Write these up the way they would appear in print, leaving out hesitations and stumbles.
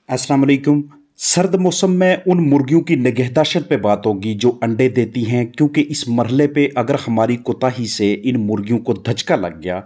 अस्सलाम वालेकुम। सर्द मौसम में उन मुर्गियों की निगहदाश्त पे बात होगी जो अंडे देती हैं, क्योंकि इस मरहले पे अगर हमारी कोताही से इन मुर्गियों को धचका लग गया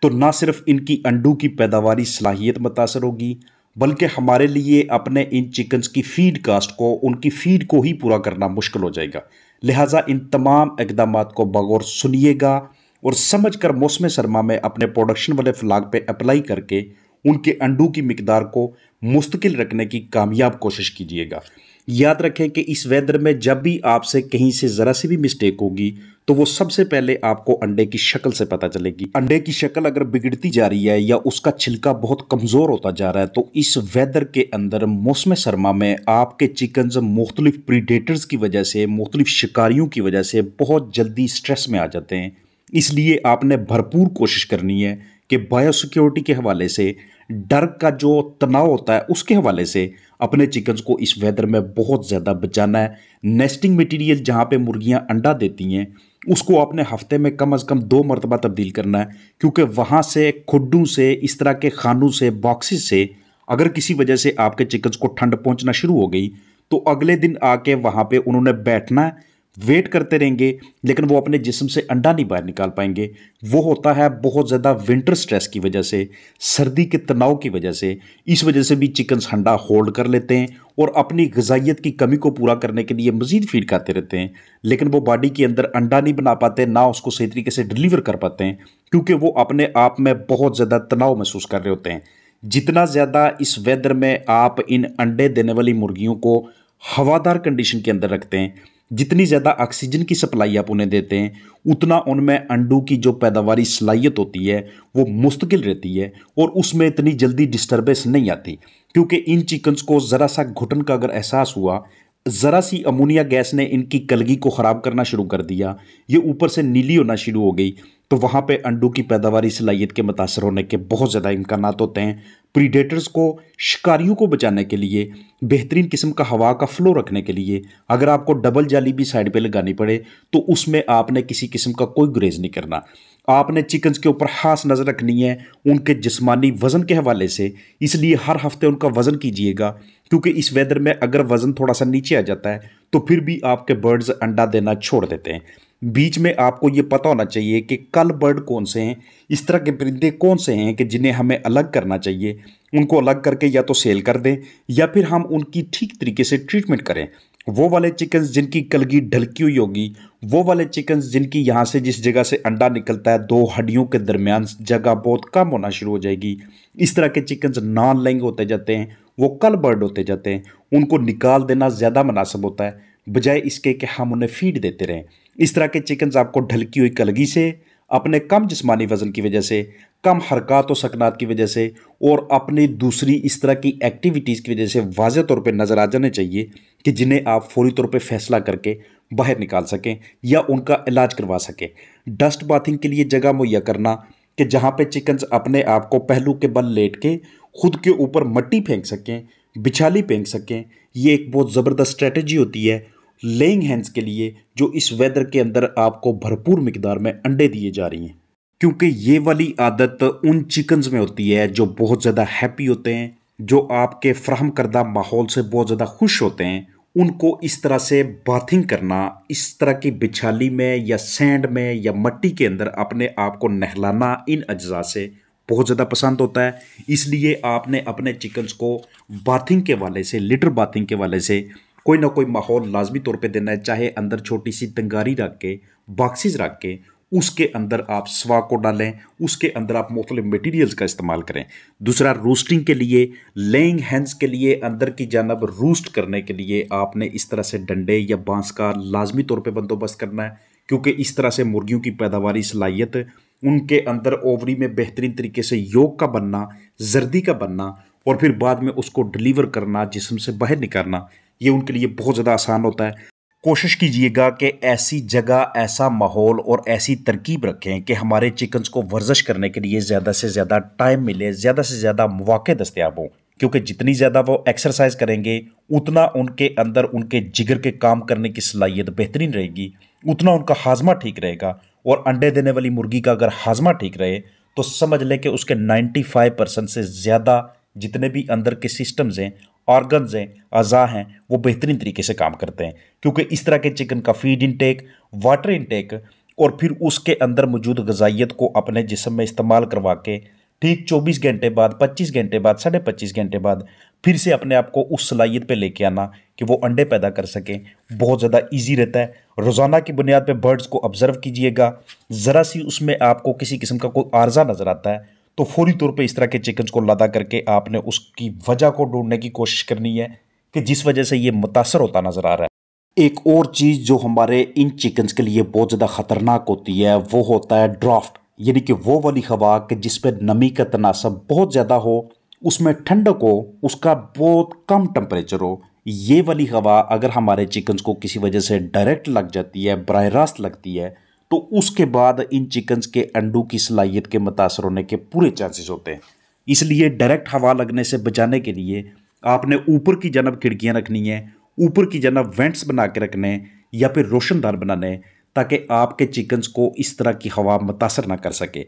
तो ना सिर्फ इनकी अंडों की पैदावारी सलाहियत मुतासर होगी, बल्कि हमारे लिए अपने इन चिकन्स की फीड कास्ट को, उनकी फीड को ही पूरा करना मुश्किल हो जाएगा। लिहाजा इन तमाम इकदाम को बगौर सुनिएगा और समझ कर मौसम सरमा में अपने प्रोडक्शन वाले फ्लाग पे अप्लाई करके उनके अंडों की मिकदार को मुस्तकिल रखने की कामयाब कोशिश कीजिएगा। याद रखें कि इस वेदर में जब भी आपसे कहीं से ज़रा सी भी मिस्टेक होगी तो वो सबसे पहले आपको अंडे की शक्ल से पता चलेगी। अंडे की शक्ल अगर बिगड़ती जा रही है या उसका छिलका बहुत कमज़ोर होता जा रहा है तो इस वेदर के अंदर मौसम सरमा में आपके चिकन्स मुख्तलिफ प्रीडेटर्स की वजह से, मुख्तलिफ शिकारियों की वजह से बहुत जल्दी स्ट्रेस में आ जाते हैं। इसलिए आपने भरपूर कोशिश करनी है कि बायोसिक्योरिटी के हवाले से, डर का जो तनाव होता है उसके हवाले से अपने चिकन्स को इस वेदर में बहुत ज़्यादा बचाना है। नेस्टिंग मटेरियल जहाँ पे मुर्गियाँ अंडा देती हैं उसको आपने हफ्ते में कम से कम 2 मरतबा तब्दील करना है, क्योंकि वहाँ से खुड्डों से, इस तरह के खानों से, बॉक्सेस से अगर किसी वजह से आपके चिकन्स को ठंड पहुँचना शुरू हो गई तो अगले दिन आके वहाँ पे उन्होंने बैठना है, वेट करते रहेंगे, लेकिन वो अपने जिस्म से अंडा नहीं बाहर निकाल पाएंगे। वो होता है बहुत ज़्यादा विंटर स्ट्रेस की वजह से, सर्दी के तनाव की वजह से। इस वजह से भी चिकन्स अंडा होल्ड कर लेते हैं और अपनी ग़िज़ाइयत की कमी को पूरा करने के लिए मज़ीद फीड खाते रहते हैं, लेकिन वो बॉडी के अंदर अंडा नहीं बना पाते, ना उसको सही तरीके से डिलीवर कर पाते हैं, क्योंकि वो अपने आप में बहुत ज़्यादा तनाव महसूस कर रहे होते हैं। जितना ज़्यादा इस वेदर में आप इन अंडे देने वाली मुर्गियों को हवादार कंडीशन के अंदर रखते हैं, जितनी ज़्यादा ऑक्सीजन की सप्लाई आप उन्हें देते हैं, उतना उनमें अंडों की जो पैदावारी सलाहियत होती है वो मुस्तकिल रहती है और उसमें इतनी जल्दी डिस्टर्बेंस नहीं आती। क्योंकि इन चिकन्स को ज़रा सा घुटन का अगर एहसास हुआ, ज़रा सी अमोनिया गैस ने इनकी कलगी को ख़राब करना शुरू कर दिया, ये ऊपर से नीली होना शुरू हो गई, तो वहाँ पे अंडों की पैदावारी सलाहियत के मुतासर होने के बहुत ज़्यादा इम्कानात होते हैं। प्रीडेटर्स को, शिकारियों को बचाने के लिए, बेहतरीन किस्म का हवा का फ़्लो रखने के लिए अगर आपको डबल जाली भी साइड पे लगानी पड़े तो उसमें आपने किसी किस्म का कोई गुरेज नहीं करना। आपने चिकन्स के ऊपर खास नज़र रखनी है उनके जिस्मानी वज़न के हवाले से, इसलिए हर हफ्ते उनका वज़न कीजिएगा, क्योंकि इस वेदर में अगर वज़न थोड़ा सा नीचे आ जाता है तो फिर भी आपके बर्ड्स अंडा देना छोड़ देते हैं। बीच में आपको ये पता होना चाहिए कि कल बर्ड कौन से हैं, इस तरह के परिंदे कौन से हैं कि जिन्हें हमें अलग करना चाहिए। उनको अलग करके या तो सेल कर दें या फिर हम उनकी ठीक तरीके से ट्रीटमेंट करें। वो वाले चिकन्स जिनकी कलगी ढलकी हुई होगी, वो वाले चिकन्स जिनकी यहाँ से जिस जगह से अंडा निकलता है 2 हड्डियों के दरमियान जगह बहुत कम होना शुरू हो जाएगी, इस तरह के चिकन्स नॉन लेइंग होते जाते हैं, वो कल बर्ड होते जाते हैं। उनको निकाल देना ज़्यादा मुनासिब होता है, बजाय इसके कि हम उन्हें फीड देते रहें। इस तरह के चिकन्स आपको ढलकी हुई कलगी से, अपने कम जिस्मानी वज़न की वजह से, कम हरकत और सकनात की वजह से और अपनी दूसरी इस तरह की एक्टिविटीज़ की वजह से वाज़ेह तौर पे नज़र आ जाने चाहिए कि जिन्हें आप फौरी तौर पे फ़ैसला करके बाहर निकाल सकें या उनका इलाज करवा सकें। डस्ट बाथिंग के लिए जगह मुहैया करना कि जहाँ पे चिकन्स अपने आप को पहलू के बल लेट के खुद के ऊपर मट्टी फेंक सकें, बिछाली फेंक सकें, ये एक बहुत ज़बरदस्त स्ट्रेटजी होती है लेइंग हैंस के लिए, जो इस वेदर के अंदर आपको भरपूर मिकदार में अंडे दिए जा रही हैं। क्योंकि ये वाली आदत उन चिकन्स में होती है जो बहुत ज़्यादा हैप्पी होते हैं, जो आपके फ्राहम करदा माहौल से बहुत ज़्यादा खुश होते हैं। उनको इस तरह से बाथिंग करना, इस तरह की बिछाली में या सैंड में या मट्टी के अंदर अपने आप को नहलाना इन अज्जा से बहुत ज़्यादा पसंद होता है। इसलिए आपने अपने चिकन्स को बाथिंग के वाले से, लिटर बाथिंग के वाले से कोई ना कोई माहौल लाजमी तौर पे देना है, चाहे अंदर छोटी सी तंगारी रख के, बॉक्सेस रख के उसके अंदर आप स्वाक को डालें, उसके अंदर आप मुख्तलिफ मटीरियल्स का इस्तेमाल करें। दूसरा, रूस्टिंग के लिए, लेइंग हैंस के लिए अंदर की जानब रूस्ट करने के लिए आपने इस तरह से डंडे या बांस का लाजमी तौर पे बंदोबस्त करना है, क्योंकि इस तरह से मुर्गियों की पैदावारी सलाहियत, उनके अंदर ओवरी में बेहतरीन तरीके से योग का बनना, जर्दी का बनना और फिर बाद में उसको डिलीवर करना, जिस्म से बाहर निकालना, ये उनके लिए बहुत ज़्यादा आसान होता है। कोशिश कीजिएगा कि ऐसी जगह, ऐसा माहौल और ऐसी तरकीब रखें कि हमारे चिकन्स को वर्जिश करने के लिए ज़्यादा से ज़्यादा टाइम मिले, ज़्यादा से ज़्यादा मौके दस्तयाब हों, क्योंकि जितनी ज़्यादा वो एक्सरसाइज करेंगे उतना उनके अंदर उनके जिगर के काम करने की सलाहियत बेहतरीन रहेगी, उतना उनका हाजमा ठीक रहेगा। और अंडे देने वाली मुर्गी का अगर हाजमा ठीक रहे तो समझ लें कि उसके 95% से ज़्यादा जितने भी अंदर के सिस्टम्स हैं, ऑर्गन्स हैं, अज़ा हैं, वो बेहतरीन तरीके से काम करते हैं। क्योंकि इस तरह के चिकन का फीड इनटेक, वाटर इनटेक और फिर उसके अंदर मौजूद ग़िज़ाइयत को अपने जिस्म में इस्तेमाल करवा के ठीक 24 घंटे बाद, 25 घंटे बाद, 25.5 घंटे बाद फिर से अपने आप को उस सलाहियत पे लेके आना कि वो अंडे पैदा कर सकें, बहुत ज़्यादा ईजी रहता है। रोज़ाना की बुनियाद पे बर्ड्स को ऑब्ज़र्व कीजिएगा, ज़रा सी उसमें आपको किसी किस्म का कोई आर्जा नज़र आता है तो फौरी तौर पे इस तरह के चिकन्स को लादा करके आपने उसकी वजह को ढूंढने की कोशिश करनी है कि जिस वजह से ये मुतासर होता नज़र आ रहा है। एक और चीज़ जो हमारे इन चिकन्स के लिए बहुत ज़्यादा ख़तरनाक होती है वो होता है ड्राफ्ट, यानी कि वो वाली हवा कि जिस पर नमी का तनासब बहुत ज़्यादा हो, उसमें ठंडक हो, उसका बहुत कम टेम्परेचर हो। ये वाली हवा अगर हमारे चिकन्स को किसी वजह से डायरेक्ट लग जाती है, बराह रास्त लगती है, तो उसके बाद इन चिकन्स के अंडों की सलाहियत के मुतासर होने के पूरे चांसेस होते हैं। इसलिए डायरेक्ट हवा लगने से बचाने के लिए आपने ऊपर की जानब खिड़कियाँ रखनी है, ऊपर की जानब वेंट्स बना के रखने या फिर रोशनदान बनाने, ताकि आपके चिकन्स को इस तरह की हवा मुतासर ना कर सके।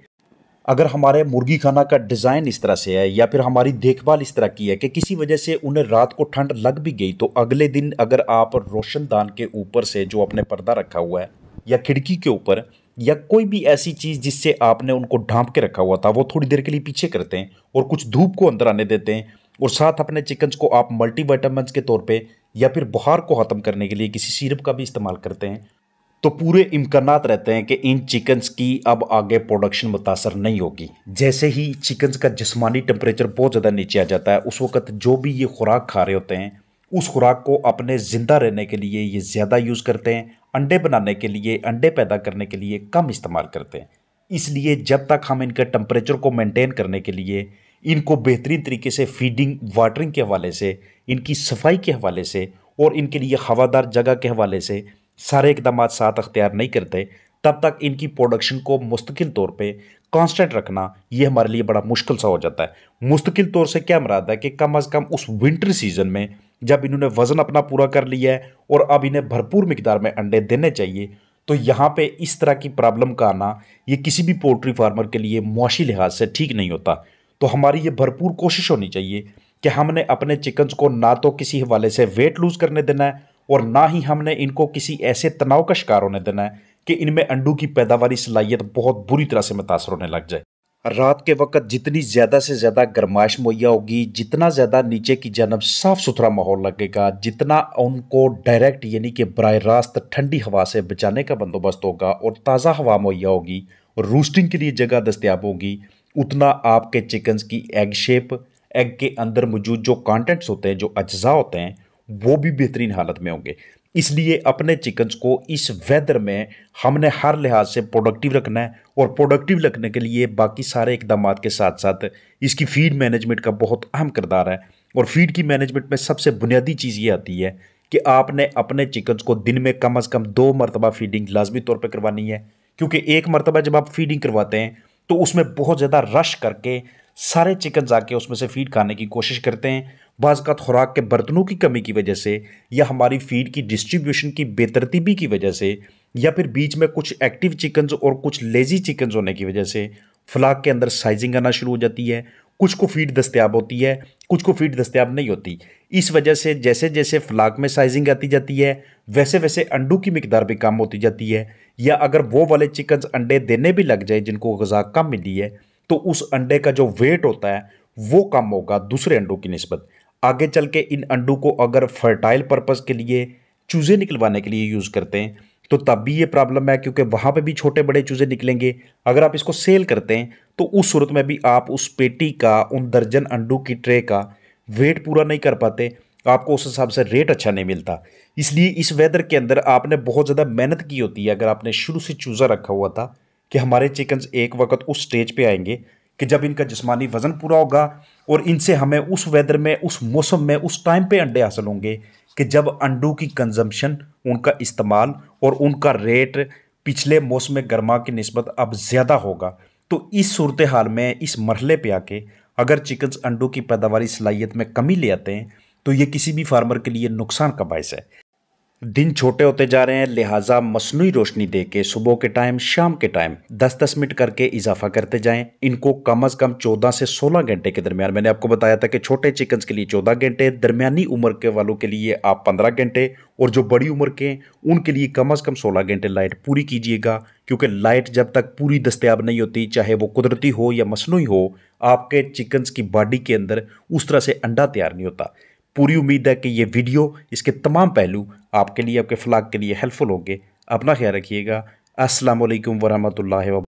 अगर हमारे मुर्गी खाना का डिज़ाइन इस तरह से है या फिर हमारी देखभाल इस तरह की है कि किसी वजह से उन्हें रात को ठंड लग भी गई, तो अगले दिन अगर आप रोशनदान के ऊपर से जो आपने पर्दा रखा हुआ है या खिड़की के ऊपर या कोई भी ऐसी चीज़ जिससे आपने उनको ढांप के रखा हुआ था वो थोड़ी देर के लिए पीछे करते हैं और कुछ धूप को अंदर आने देते हैं, और साथ अपने चिकन्स को आप मल्टीविटामिन्स के तौर पे या फिर बुखार को ख़त्म करने के लिए किसी सिरप का भी इस्तेमाल करते हैं, तो पूरे इम्कानात रहते हैं कि इन चिकन्स की अब आगे प्रोडक्शन मुतासर नहीं होगी। जैसे ही चिकन्स का जिस्मानी टेम्परेचर बहुत ज़्यादा नीचे आ जाता है, उस वक्त जो भी ये खुराक खा रहे होते हैं उस खुराक को अपने ज़िंदा रहने के लिए ये ज़्यादा यूज़ करते हैं, अंडे बनाने के लिए, अंडे पैदा करने के लिए कम इस्तेमाल करते हैं। इसलिए जब तक हम इनके टेम्परेचर को मेंटेन करने के लिए इनको बेहतरीन तरीके से फीडिंग, वाटरिंग के हवाले से, इनकी सफाई के हवाले से और इनके लिए हवादार जगह के हवाले से सारे इकदाम साथ अख्तियार नहीं करते, तब तक इनकी प्रोडक्शन को मुस्तकिल तौर पे कांस्टेंट रखना ये हमारे लिए बड़ा मुश्किल सा हो जाता है। मुस्तकिल तौर से क्या मुराद है कि कम अज़ कम उस विंटर सीजन में जब इन्होंने वज़न अपना पूरा कर लिया है और अब इन्हें भरपूर मिकदार में अंडे देने चाहिए, तो यहाँ पे इस तरह की प्रॉब्लम का आना ये किसी भी पोल्ट्री फार्मर के लिए मुआशी लिहाज से ठीक नहीं होता। तो हमारी ये भरपूर कोशिश होनी चाहिए कि हमने अपने चिकन्स को ना तो किसी हवाले से वेट लूज़ करने देना है और ना ही हमने इनको किसी ऐसे तनाव का शिकार होने देना है कि इनमें अंडों की पैदावारी सलाहियत बहुत बुरी तरह से मुतासर होने लग जाए। रात के वक्त जितनी ज़्यादा से ज़्यादा गर्माइश मुहैया होगी, जितना ज़्यादा नीचे की जानब साफ़ सुथरा माहौल लगेगा, जितना उनको डायरेक्ट यानी कि बराह रास्त ठंडी हवा से बचाने का बंदोबस्त होगा और ताज़ा हवा मुहैया होगी और रूस्टिंग के लिए जगह दस्तियाब होगी, उतना आपके चिकन्स की एग शेप, एग के अंदर मौजूद जो कंटेंट्स होते हैं, जो अज्जा होते हैं, वो भी बेहतरीन हालत में होंगे। इसलिए अपने चिकन्स को इस वेदर में हमने हर लिहाज से प्रोडक्टिव रखना है और प्रोडक्टिव रखने के लिए बाकी सारे इकदाम के साथ साथ इसकी फीड मैनेजमेंट का बहुत अहम किरदार है। और फीड की मैनेजमेंट में सबसे बुनियादी चीज़ ये आती है कि आपने अपने चिकन्स को दिन में कम अज़ कम 2 मरतबा फीडिंग लाजमी तौर पर करवानी है, क्योंकि एक मरतबा जब आप फीडिंग करवाते हैं तो उसमें बहुत ज़्यादा रश करके सारे चिकन्स आके उसमें से फीड खाने की कोशिश करते हैं। बाज़ औक़ात खुराक के बर्तनों की कमी की वजह से या हमारी फीड की डिस्ट्रीब्यूशन की बेतरतीबी की वजह से या फिर बीच में कुछ एक्टिव चिकन्स और कुछ लेज़ी चिकन्स होने की वजह से फ्लाक के अंदर साइजिंग आना शुरू हो जाती है। कुछ को फीड दस्तयाब होती है, कुछ को फीड दस्तयाब नहीं होती। इस वजह से जैसे जैसे फ्लाक में साइजिंग आती जाती है वैसे वैसे अंडों की मिकदार भी कम होती जाती है, या अगर वो वाले चिकन्स अंडे देने भी लग जाए जिनको ग़िज़ा कम मिली है तो उस अंडे का जो वेट होता है वो कम होगा दूसरे अंडों की निस्बत। आगे चल के इन अंडों को अगर फर्टाइल पर्पज़ के लिए, चूज़े निकलवाने के लिए यूज़ करते हैं तो तब भी ये प्रॉब्लम है, क्योंकि वहाँ पे भी छोटे बड़े चूज़े निकलेंगे। अगर आप इसको सेल करते हैं तो उस सूरत में भी आप उस पेटी का, उन दर्जन अंडों की ट्रे का वेट पूरा नहीं कर पाते, आपको उस हिसाब से रेट अच्छा नहीं मिलता। इसलिए इस वेदर के अंदर आपने बहुत ज़्यादा मेहनत की होती है। अगर आपने शुरू से चूज़ा रखा हुआ था कि हमारे चिकन्स एक वक्त उस स्टेज पे आएंगे कि जब इनका जिस्मानी वज़न पूरा होगा और इनसे हमें उस वेदर में, उस मौसम में, उस टाइम पे अंडे हासिल होंगे कि जब अंडों की कंजम्पशन, उनका इस्तेमाल और उनका रेट पिछले मौसम गर्मा की निस्बत अब ज़्यादा होगा। तो इस सूरत हाल में, इस मरहले पे आके अगर चिकन्स अंडों की पैदावारी सलाहियत में कमी ले आते हैं तो ये किसी भी फार्मर के लिए नुकसान का बायस है। दिन छोटे होते जा रहे हैं, लिहाजा मसनूई रोशनी दे के सुबह के टाइम, शाम के टाइम 10-10 मिनट करके इजाफा करते जाएं। इनको कम से कम 14 से 16 घंटे के दरमियान, मैंने आपको बताया था कि छोटे चिकन्स के लिए 14 घंटे, दरमियानी उम्र के वालों के लिए आप 15 घंटे और जो बड़ी उम्र के हैं उनके लिए कम से कम 16 घंटे लाइट पूरी कीजिएगा। क्योंकि लाइट जब तक पूरी दस्तयाब नहीं होती, चाहे वो कुदरती हो या मसनूई हो, आपके चिकन्स की बॉडी के अंदर उस तरह से अंडा तैयार नहीं होता। पूरी उम्मीद है कि ये वीडियो, इसके तमाम पहलू आपके लिए, आपके फलाह के लिए हेल्पफुल होंगे। अपना ख्याल रखिएगा। अस्सलाम वालेकुम वरहमतुल्लाहि व